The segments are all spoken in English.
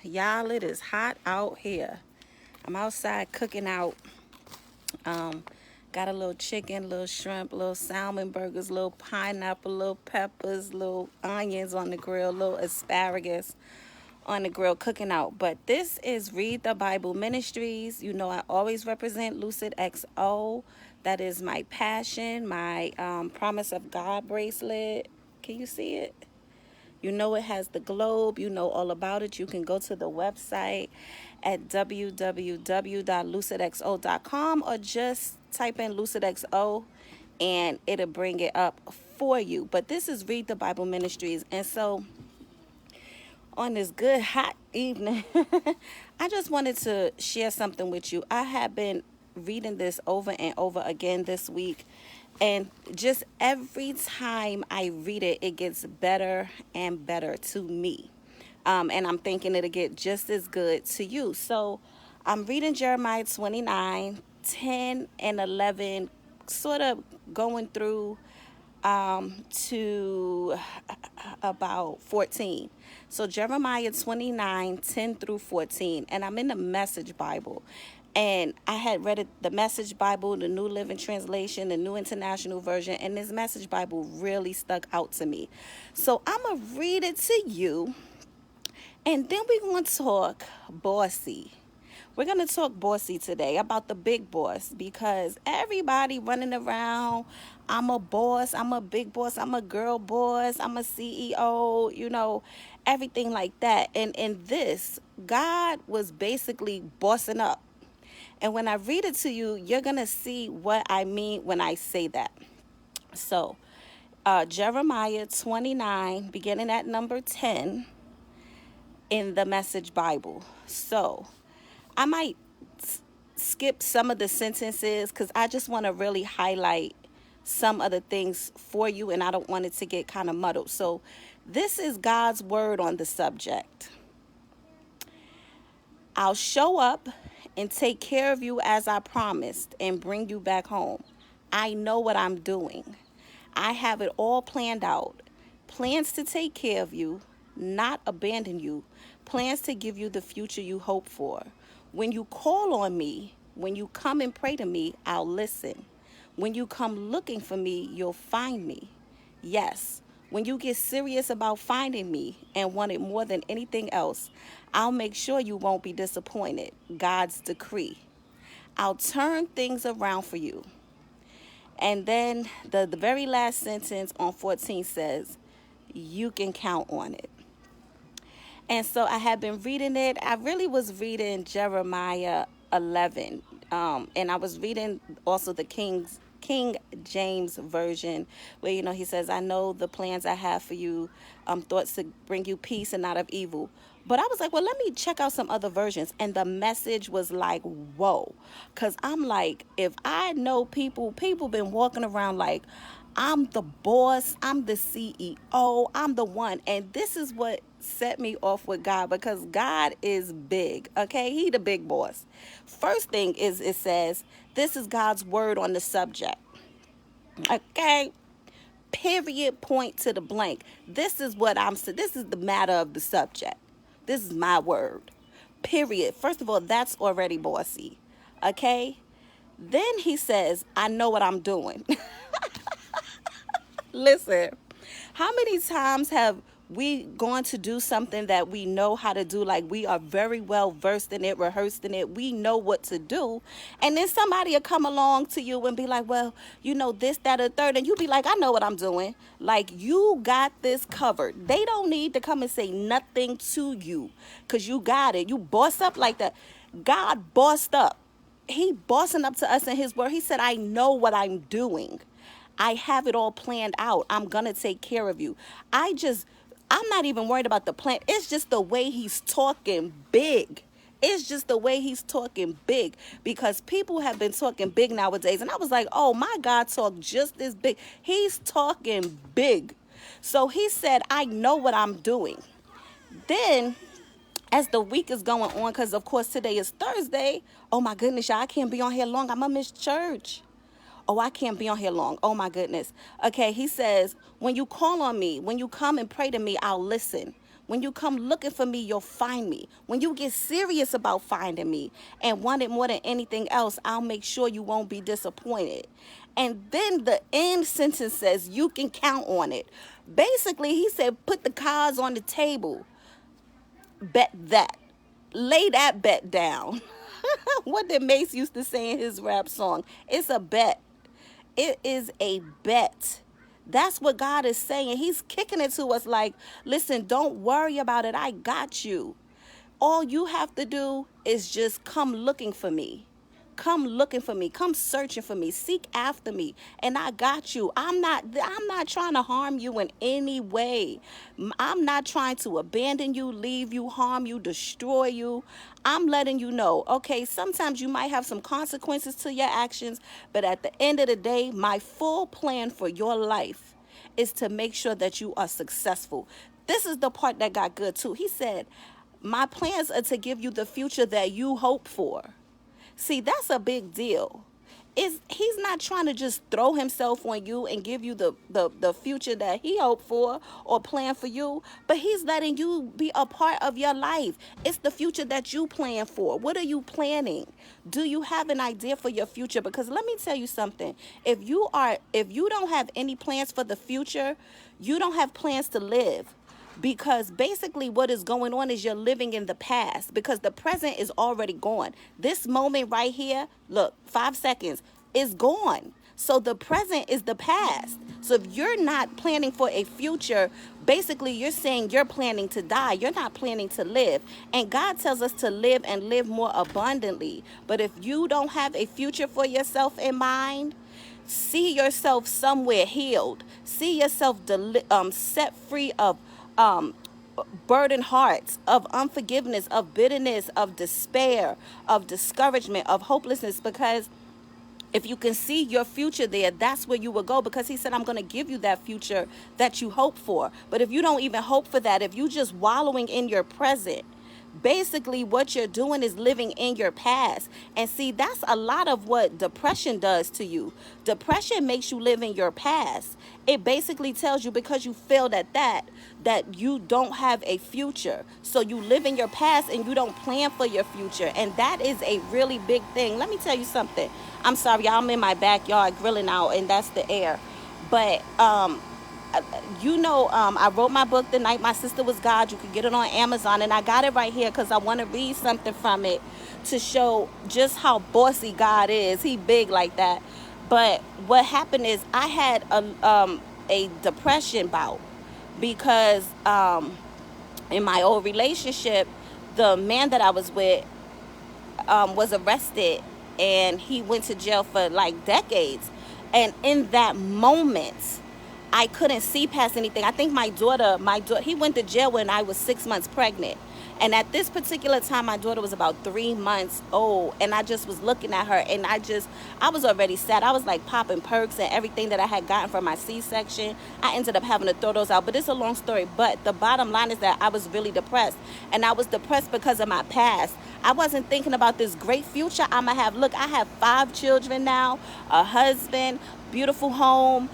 Y'all, it is hot out here. I'm outside cooking out. Um, got a little chicken, little shrimp, little salmon burgers, little pineapple, little peppers, little onions on the grill, little asparagus on the grill cooking out. But this is Read the Bible Ministries. You know, I always represent Lucid XO. That is my passion, my Promise of God bracelet. Can you see it? You know it has the globe. You know all about it. You can go to the website at www.lucidxo.com or just type in lucidxo and it'll bring it up for you. But this is Read the Bible Ministries. And so on this good hot evening, I just wanted to share something with you. I have been reading this over and over again this week, and just every time I read it, it gets better and better to me. And I'm thinking it'll get just as good to you. So I'm reading Jeremiah 29, 10 and 11, sort of going through to about 14. So Jeremiah 29, 10 through 14. And I'm in the Message Bible. And I had read it, the Message Bible, the New Living Translation, the New International Version. And this Message Bible really stuck out to me. So I'm going to read it to you. And then we're going to talk Bossy. We're going to talk Bossy today about the big boss, because everybody running around, I'm a boss, I'm a big boss, I'm a girl boss, I'm a CEO, you know, everything like that. And in this, God was basically bossing up. And when I read it to you, you're going to see what I mean when I say that. So, Jeremiah 29, beginning at number 10 in the Message Bible. So, I might skip some of the sentences because I just want to really highlight some of the things for you, and I don't want it to get kind of muddled. So this is God's word on the subject. I'll show up and take care of you as I promised and bring you back home. I know what I'm doing. I have it all planned out. Plans to take care of you, not abandon you. Plans to give you the future you hope for. When you call on me, when you come and pray to me, I'll listen. When you come looking for me, you'll find me. Yes, when you get serious about finding me and want it more than anything else, I'll make sure you won't be disappointed. God's decree. I'll turn things around for you. And then the very last sentence on 14 says, you can count on it. And so I had been reading it. I really was reading Jeremiah 11. And I was reading also the King James Version, where, you know, he says, I know the plans I have for you, thoughts to bring you peace and not of evil. But I was like, well, let me check out some other versions. And the message was like, whoa. Because I'm like, if I know people been walking around like, I'm the boss, I'm the CEO, I'm the one. And this is what set me off with God, because God is big, okay? He the big boss. First thing is, it says, this is God's word on the subject, okay? Period, point to the blank. This is what I'm saying. This is the matter of the subject. This is my word, period. First of all, that's already bossy, okay? Then he says, I know what I'm doing. Listen, how many times have we gone to do something that we know how to do, like we are very well versed in it, rehearsed in it, we know what to do, and then somebody will come along to you and be like, well, you know, this, that, or third, and you be like, I know what I'm doing. Like, you got this covered. They don't need to come and say nothing to you, because you got it. You boss up like that. God bossed up. He bossing up to us in his word. He said, I know what I'm doing. I have it all planned out. I'm going to take care of you. I'm not even worried about the plan. It's just the way he's talking big. It's just the way he's talking big, because people have been talking big nowadays. And I was like, oh, my God talk just as big. He's talking big. So he said, I know what I'm doing. Then, as the week is going on, because, of course, today is Thursday. Oh, my goodness, y'all, I can't be on here long. I'm going to miss church. Oh, I can't be on here long. Oh, my goodness. Okay, he says, when you call on me, when you come and pray to me, I'll listen. When you come looking for me, you'll find me. When you get serious about finding me and want it more than anything else, I'll make sure you won't be disappointed. And then the end sentence says, you can count on it. Basically, he said, put the cards on the table. Bet that. Lay that bet down. What did Mace used to say in his rap song? It's a bet. It is a bet. That's what God is saying. He's kicking it to us like, listen, don't worry about it. I got you. All you have to do is just come looking for me. Come looking for me. Come searching for me. Seek after me. And I got you. I'm not trying to harm you in any way. I'm not trying to abandon you, leave you, harm you, destroy you. I'm letting you know, okay, sometimes you might have some consequences to your actions, but at the end of the day, my full plan for your life is to make sure that you are successful. This is the part that got good too. He said, my plans are to give you the future that you hope for. See, that's a big deal. He's not trying to just throw himself on you and give you the future that he hoped for or planned for you, but he's letting you be a part of your life. It's the future that you plan for. What are you planning? Do you have an idea for your future? Because let me tell you something. If you don't have any plans for the future, you don't have plans to live. Because basically what is going on is you're living in the past, because the present is already gone. This moment right here, look, 5 seconds, is gone. So the present is the past. So if you're not planning for a future, basically you're saying you're planning to die. You're not planning to live. And God tells us to live and live more abundantly. But if you don't have a future for yourself in mind, see yourself somewhere healed. See yourself set free of burdened hearts, of unforgiveness, of bitterness, of despair, of discouragement, of hopelessness. Because if you can see your future there, that's where you will go. Because he said, I'm going to give you that future that you hope for. But if you don't even hope for that, if you just wallowing in your present, basically what you're doing is living in your past. And see, that's a lot of what depression does to you. Depression makes you live in your past. It basically tells you, because you failed at that you don't have a future. So you live in your past and you don't plan for your future. And that is a really big thing. Let me tell you something. I'm sorry, y'all, I'm in my backyard grilling out, and that's the air. But I wrote my book, The Night My Sister Was God. You can get it on Amazon, and I got it right here because I want to read something from it to show just how bossy God is. He big like that. But what happened is I had a depression bout because in my old relationship, the man that I was with was arrested, and he went to jail for like decades. And in that moment, I couldn't see past anything. I think my daughter, he went to jail when I was 6 months pregnant. And at this particular time, my daughter was about 3 months old. And I just was looking at her, and I was already sad. I was like popping perks and everything that I had gotten from my C-section. I ended up having to throw those out. But it's a long story. But the bottom line is that I was really depressed. And I was depressed because of my past. I wasn't thinking about this great future I'm going to have. Look, I have 5 children now, a husband, beautiful home,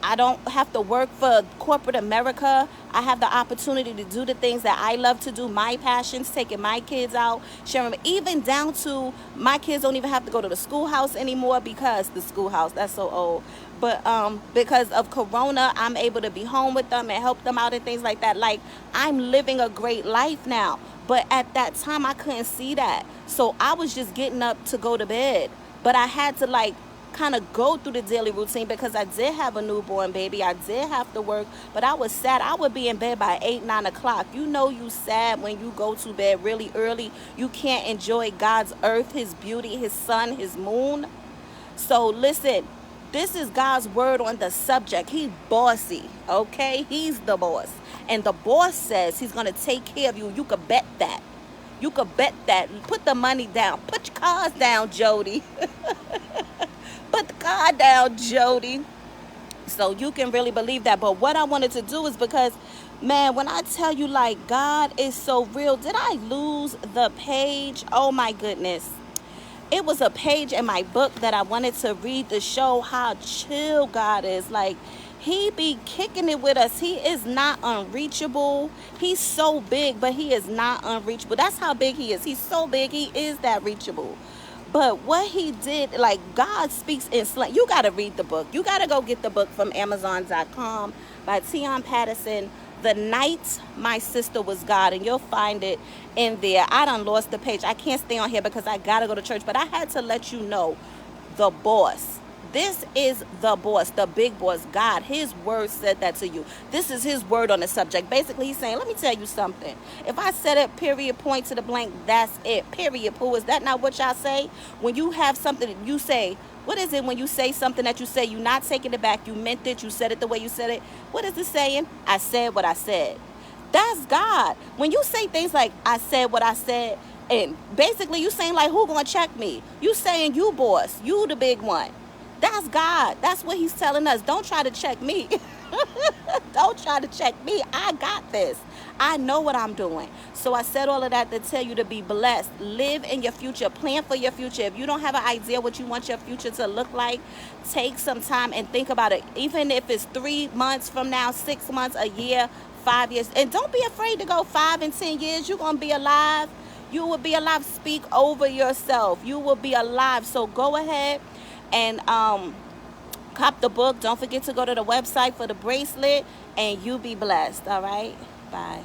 I don't have to work for corporate America. I have the opportunity to do the things that I love to do, my passions, taking my kids out, sharing, even down to my kids don't even have to go to the schoolhouse anymore because that's so old. But because of Corona, I'm able to be home with them and help them out and things like that. Like, I'm living a great life now. But at that time, I couldn't see that. So I was just getting up to go to bed. But I had to kind of go through the daily routine because I did have a newborn baby. I did have to work, but I was sad. I would be in bed by 8, 9 o'clock. You sad when you go to bed really early. You can't enjoy God's earth, his beauty, his sun, his moon. So listen, this is God's word on the subject. He's bossy, okay? He's the boss. And the boss says he's going to take care of you. You could bet that. You could bet that. Put the money down. Put your cards down, Jody. Put the card down, Jody. So you can really believe that. But what I wanted to do is because, man, when I tell you, God is so real. Did I lose the page? Oh, my goodness. It was a page in my book that I wanted to read to show how chill God is. He be kicking it with us. He is not unreachable. He's so big, but he is not unreachable. That's how big he is. He's so big, he is that reachable. But what he did, like, God speaks in slang. You got to read the book. You got to go get the book from Amazon.com by Tion Patterson, The Night My Sister Was God, and you'll find it in there. I done lost the page. I can't stay on here because I got to go to church, but I had to let you know the boss. This is the boss, the big boss, God. His word said that to you. This is his word on the subject. Basically, he's saying, let me tell you something. If I said it, period, point to the blank, that's it, period, poo. Is that not what y'all say? When you have something, you say, what is it when you say something that you say, you're not taking it back, you meant it, you said it the way you said it? What is it saying? I said what I said. That's God. When you say things like, I said what I said, and basically you saying like, who gonna check me? You saying you boss, you the big one. That's God. That's what he's telling us. Don't try to check me. Don't try to check me. I got this. I know what I'm doing. So I said all of that to tell you to be blessed. Live in your future. Plan for your future. If you don't have an idea what you want your future to look like, take some time and think about it. Even if it's 3 months from now, 6 months, a year, 5 years. And don't be afraid to go 5 and 10 years. You're going to be alive. You will be alive. Speak over yourself. You will be alive. So go ahead and cop the book. Don't forget to go to the website for the bracelet, and you be blessed. All right, bye.